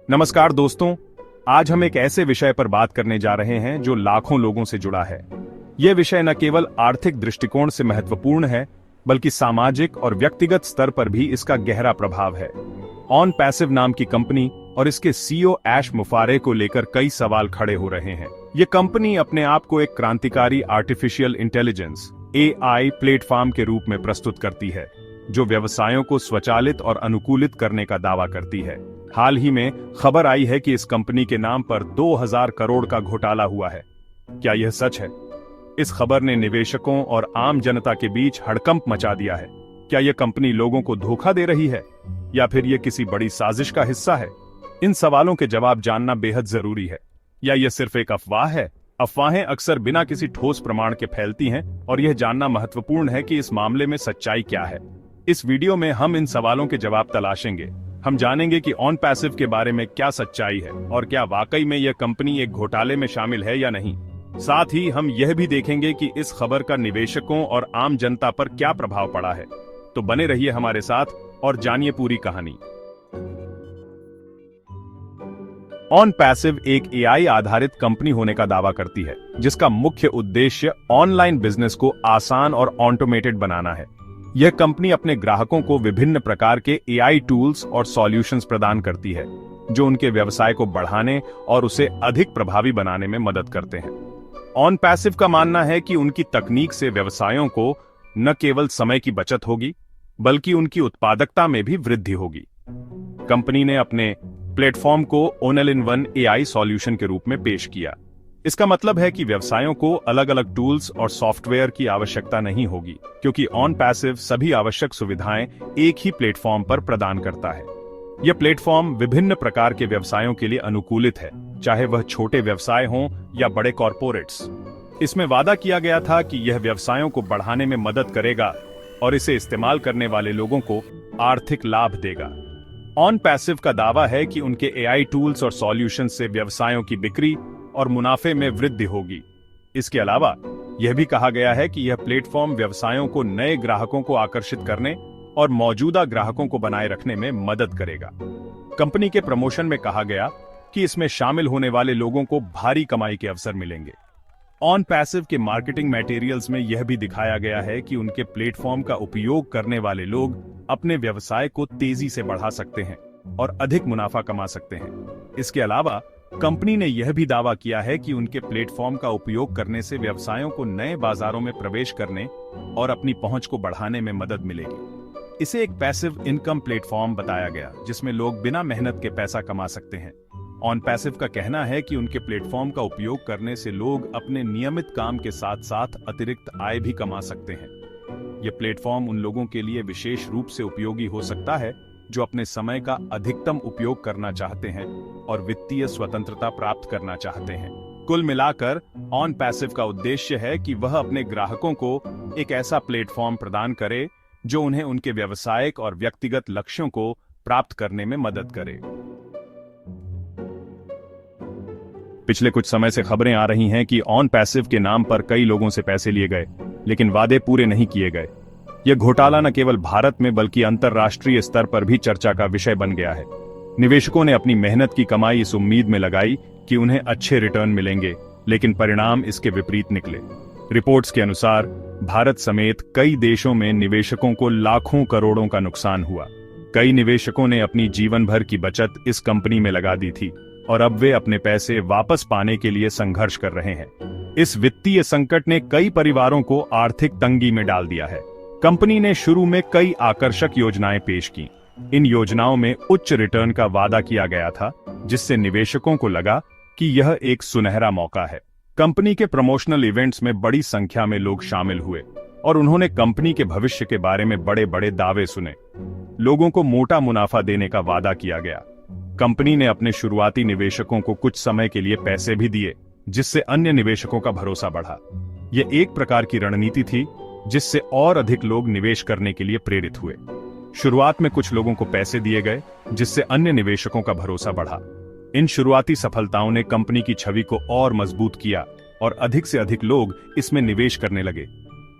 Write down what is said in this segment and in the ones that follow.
नमस्कार दोस्तों, आज हम एक ऐसे विषय पर बात करने जा रहे हैं जो लाखों लोगों से जुड़ा है। यह विषय न केवल आर्थिक दृष्टिकोण से महत्वपूर्ण है, बल्कि सामाजिक और व्यक्तिगत स्तर पर भी इसका गहरा प्रभाव है। ऑन पैसिव नाम की कंपनी और इसके सीईओ ऐश मुफारे को लेकर कई सवाल खड़े हो रहे हैं। ये कंपनी अपने आप को एक क्रांतिकारी आर्टिफिशियल इंटेलिजेंस (AI) प्लेटफॉर्म के रूप में प्रस्तुत करती है, जो व्यवसायों को स्वचालित और अनुकूलित करने का दावा करती है। हाल ही में खबर आई है कि इस कंपनी के नाम पर 2000 करोड़ का घोटाला हुआ है। क्या यह सच है? इस खबर ने निवेशकों और आम जनता के बीच हड़कंप मचा दिया है। क्या यह कंपनी लोगों को धोखा दे रही है या फिर यह किसी बड़ी साजिश का हिस्सा है? इन सवालों के जवाब जानना बेहद जरूरी है। या यह सिर्फ एक अफवाह है? अफवाहें अक्सर बिना किसी ठोस प्रमाण के फैलती हैं और यह जानना महत्वपूर्ण है कि इस मामले में सच्चाई क्या है। इस वीडियो में हम इन सवालों के जवाब तलाशेंगे। हम जानेंगे कि ऑन पैसिव के बारे में क्या सच्चाई है और क्या वाकई में यह कंपनी एक घोटाले में शामिल है या नहीं। साथ ही हम यह भी देखेंगे कि इस खबर का निवेशकों और आम जनता पर क्या प्रभाव पड़ा है। तो बने रहिए हमारे साथ और जानिए पूरी कहानी। ऑन पैसिव एक AI आधारित कंपनी होने का दावा करती है, जिसका मुख्य उद्देश्य ऑनलाइन बिजनेस को आसान और ऑटोमेटेड बनाना है। यह कंपनी अपने ग्राहकों को विभिन्न प्रकार के AI टूल्स और सॉल्यूशंस प्रदान करती है, जो उनके व्यवसाय को बढ़ाने और उसे अधिक प्रभावी बनाने में मदद करते हैं। ऑन पैसिव का मानना है कि उनकी तकनीक से व्यवसायों को न केवल समय की बचत होगी, बल्कि उनकी उत्पादकता में भी वृद्धि होगी। कंपनी ने अपने प्लेटफॉर्म को All-in-One AI सॉल्यूशन के रूप में पेश किया। इसका मतलब है कि व्यवसायों को अलग अलग टूल्स और सॉफ्टवेयर की आवश्यकता नहीं होगी, क्योंकि ऑन पैसिव सभी आवश्यक सुविधाएं एक ही प्लेटफॉर्म पर प्रदान करता है। यह प्लेटफॉर्म विभिन्न प्रकार के व्यवसायों के लिए अनुकूलित है, चाहे वह छोटे व्यवसाय हों या बड़े कॉर्पोरेट्स। इसमें वादा किया गया था कि यह व्यवसायों को बढ़ाने में मदद करेगा और इसे इस्तेमाल करने वाले लोगों को आर्थिक लाभ देगा। ऑन पैसिव का दावा है कि उनके AI टूल्स और सॉल्यूशन से व्यवसायों की बिक्री और मुनाफे में वृद्धि होगी। इसके अलावा यह भी कहा गया है कि यह प्लेटफॉर्म व्यवसायों को नए ग्राहकों को आकर्षित करने और मौजूदा ग्राहकों को बनाए रखने में मदद करेगा। कंपनी के प्रमोशन में कहा गया कि इसमें शामिल होने वाले लोगों को भारी कमाई के अवसर मिलेंगे। ऑन पैसिव के मार्केटिंग मटेरियल्स में यह भी दिखाया गया है कि उनके प्लेटफॉर्म का उपयोग करने वाले लोग अपने व्यवसाय को तेजी से बढ़ा सकते हैं और अधिक मुनाफा कमा सकते हैं। इसके अलावा कंपनी ने यह भी दावा किया है कि उनके प्लेटफॉर्म का उपयोग करने से व्यवसायों को नए बाजारों में प्रवेश करने और अपनी पहुंच को बढ़ाने में मदद मिलेगी। इसे एक पैसिव इनकम प्लेटफॉर्म बताया गया, जिसमें लोग बिना मेहनत के पैसा कमा सकते हैं। ऑन पैसिव का कहना है कि उनके प्लेटफॉर्म का उपयोग करने से लोग अपने नियमित काम के साथ साथ अतिरिक्त आय भी कमा सकते हैं। यह प्लेटफॉर्म उन लोगों के लिए विशेष रूप से उपयोगी हो सकता है जो अपने समय का अधिकतम उपयोग करना चाहते हैं और वित्तीय स्वतंत्रता प्राप्त करना चाहते हैं। कुल मिलाकर ऑन पैसिव का उद्देश्य है कि वह अपने ग्राहकों को एक ऐसा प्लेटफॉर्म प्रदान करे जो उन्हें उनके व्यावसायिक और व्यक्तिगत लक्ष्यों को प्राप्त करने में मदद करे। पिछले कुछ समय से खबरें आ रही हैं कि ऑन पैसिव के नाम पर कई लोगों से पैसे लिए गए, लेकिन वादे पूरे नहीं किए गए। यह घोटाला न केवल भारत में बल्कि अंतर्राष्ट्रीय स्तर पर भी चर्चा का विषय बन गया है। निवेशकों ने अपनी मेहनत की कमाई इस उम्मीद में लगाई कि उन्हें अच्छे रिटर्न मिलेंगे, लेकिन परिणाम इसके विपरीत निकले। रिपोर्ट्स के अनुसार भारत समेत कई देशों में निवेशकों को लाखों करोड़ों का नुकसान हुआ। कई निवेशकों ने अपनी जीवन भर की बचत इस कंपनी में लगा दी थी और अब वे अपने पैसे वापस पाने के लिए संघर्ष कर रहे हैं। इस वित्तीय संकट ने कई परिवारों को आर्थिक तंगी में डाल दिया है। कंपनी ने शुरू में कई आकर्षक योजनाएं पेश की। इन योजनाओं में उच्च रिटर्न का वादा किया गया था, जिससे निवेशकों को लगा कि यह एक सुनहरा मौका है। कंपनी के प्रमोशनल इवेंट्स में बड़ी संख्या में लोग शामिल हुए और उन्होंने कंपनी के भविष्य के बारे में बड़े बड़े दावे सुने। लोगों को मोटा मुनाफा देने का वादा किया गया। कंपनी ने अपने शुरुआती निवेशकों को कुछ समय के लिए पैसे भी दिए, जिससे अन्य निवेशकों का भरोसा बढ़ा। यह एक प्रकार की रणनीति थी जिससे और अधिक लोग निवेश करने के लिए प्रेरित हुए। शुरुआत में कुछ लोगों को पैसे दिए गए, जिससे अन्य निवेशकों का भरोसा बढ़ा। इन शुरुआती सफलताओं ने कंपनी की छवि को और मजबूत किया और अधिक से अधिक लोग इसमें निवेश करने लगे।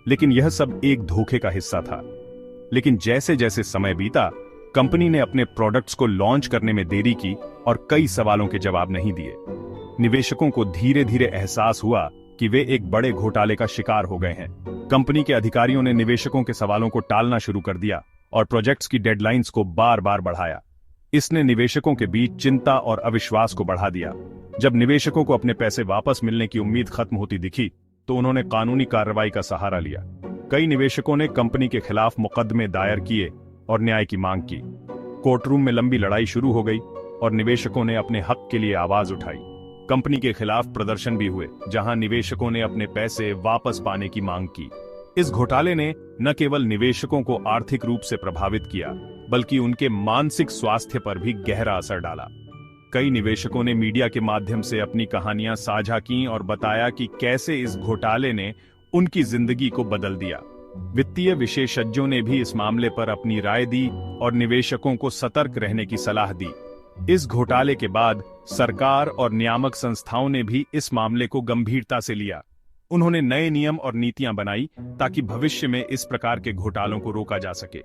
लेकिन यह सब एक धोखे का हिस्सा था। लेकिन जैसे जैसे समय बीता, कंपनी ने अपने प्रोडक्ट्स को लॉन्च करने में देरी की और कई सवालों के जवाब नहीं दिए। निवेशकों को धीरे धीरे एहसास हुआ कि वे एक बड़े घोटाले का शिकार हो गए हैं। कंपनी के अधिकारियों ने निवेशकों के सवालों को टालना शुरू कर दिया और प्रोजेक्ट्स की डेडलाइंस को बार बार बढ़ाया। इसने निवेशकों के बीच चिंता और अविश्वास को बढ़ा दिया। जब निवेशकों को अपने पैसे वापस मिलने की उम्मीद खत्म होती दिखी तो उन्होंने कानूनी कार्रवाई का सहारा लिया। कई निवेशकों ने कंपनी के खिलाफ मुकदमे दायर किए और न्याय की मांग की। कोर्टरूम में लंबी लड़ाई शुरू हो गई और निवेशकों ने अपने हक के लिए आवाज उठाई। कंपनी के खिलाफ प्रदर्शन भी हुए, जहां निवेशकों ने अपने पैसे वापस पाने की मांग की। इस घोटाले ने न केवल निवेशकों को आर्थिक रूप से प्रभावित किया, बल्कि उनके मानसिक स्वास्थ्य पर भी गहरा असर डाला। कई निवेशकों ने मीडिया के माध्यम से अपनी कहानियां साझा की और बताया कि कैसे इस घोटाले ने उनकी जिंदगी को बदल दिया। वित्तीय विशेषज्ञों ने भी इस मामले पर अपनी राय दी और निवेशकों को सतर्क रहने की सलाह दी। इस घोटाले के बाद सरकार और नियामक संस्थाओं ने भी इस मामले को गंभीरता से लिया। उन्होंने नए नियम और नीतियां बनाई ताकि भविष्य में इस प्रकार के घोटालों को रोका जा सके।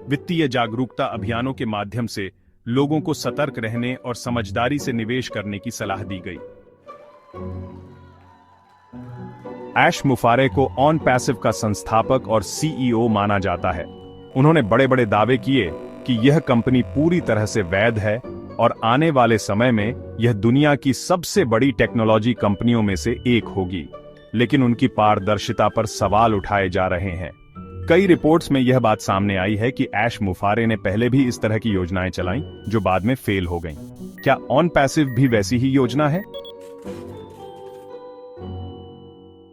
वित्तीय जागरूकता अभियानों के माध्यम से लोगों को सतर्क रहने और समझदारी से निवेश करने की सलाह दी गई। ऐश मुफारे को ऑनपैसिव का संस्थापक और सीईओ माना जाता है। उन्होंने बड़े बड़े दावे किए कि यह कंपनी पूरी तरह से वैध है और आने वाले समय में यह दुनिया की सबसे बड़ी टेक्नोलॉजी कंपनियों में से एक होगी। लेकिन उनकी पारदर्शिता पर सवाल उठाए जा रहे हैं। कई रिपोर्ट्स में यह बात सामने आई है कि ऐश मुफारे ने पहले भी इस तरह की योजनाएं चलाईं जो बाद में फेल हो गईं। क्या ऑनपैसिव भी वैसी ही योजना है?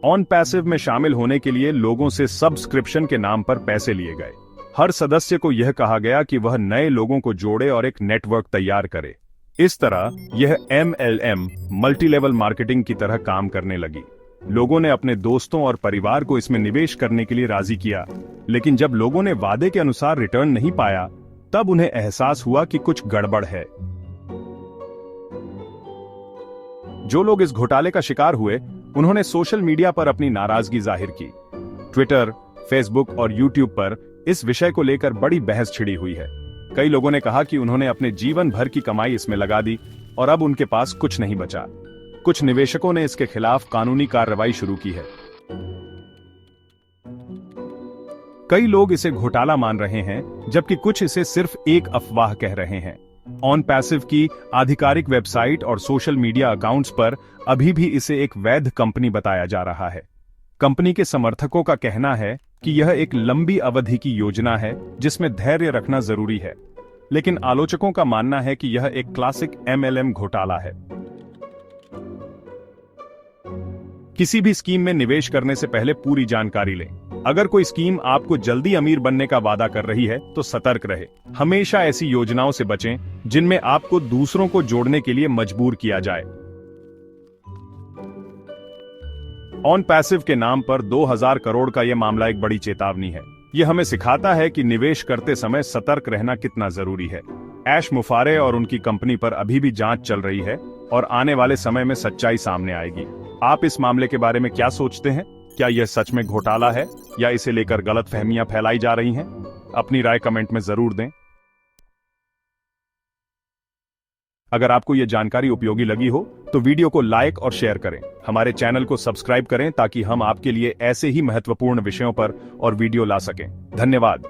ऑनपैसिव में शामिल होने के लिए लोगों से सब्सक्रिप्शन के नाम पर पैसे लिए गए। हर सदस्य को यह कहा गया कि वह नए लोगों को जोड़े और एक नेटवर्क तैयार करे। इस तरह यह MLM मल्टीलेवल मार्केटिंग की तरह काम करने लगी। लोगों ने अपने दोस्तों और परिवार को इसमें निवेश करने के लिए राजी किया, लेकिन जब लोगों ने वादे के अनुसार रिटर्न नहीं पाया, तब उन्हें एहसास हुआ कि कुछ गड़बड़ है। जो लोग इस घोटाले का शिकार हुए, उन्होंने सोशल मीडिया पर अपनी नाराजगी जाहिर की। ट्विटर, फेसबुक और यूट्यूब पर इस विषय को लेकर बड़ी बहस छिड़ी हुई है। कई लोगों ने कहा कि उन्होंने अपने जीवन भर की कमाई इसमें लगा दी और अब उनके पास कुछ नहीं बचा। कुछ निवेशकों ने इसके खिलाफ कानूनी कार्रवाई शुरू की है। कई लोग इसे घोटाला मान रहे हैं, जबकि कुछ इसे सिर्फ एक अफवाह कह रहे हैं। ऑनपैसिव की आधिकारिक वेबसाइट और सोशल मीडिया अकाउंट्स पर अभी भी इसे एक वैध कंपनी बताया जा रहा है। कंपनी के समर्थकों का कहना है कि यह एक लंबी अवधि की योजना है जिसमें धैर्य रखना जरूरी है, लेकिन आलोचकों का मानना है कि यह एक क्लासिक MLM घोटाला है। किसी भी स्कीम में निवेश करने से पहले पूरी जानकारी लें। अगर कोई स्कीम आपको जल्दी अमीर बनने का वादा कर रही है तो सतर्क रहे। हमेशा ऐसी योजनाओं से बचें जिनमें आपको दूसरों को जोड़ने के लिए मजबूर किया जाए। ऑनपैसिव के नाम पर 2000 करोड़ का यह मामला एक बड़ी चेतावनी है। यह हमें सिखाता है कि निवेश करते समय सतर्क रहना कितना जरूरी है। ऐश मुफारे और उनकी कंपनी पर अभी भी जांच चल रही है और आने वाले समय में सच्चाई सामने आएगी। आप इस मामले के बारे में क्या सोचते हैं? क्या यह सच में घोटाला है या इसे लेकर गलतफहमियां फैलाई जा रही हैं? अपनी राय कमेंट में जरूर दें। अगर आपको यह जानकारी उपयोगी लगी हो तो वीडियो को लाइक और शेयर करें। हमारे चैनल को सब्सक्राइब करें ताकि हम आपके लिए ऐसे ही महत्वपूर्ण विषयों पर और वीडियो ला सकें। धन्यवाद।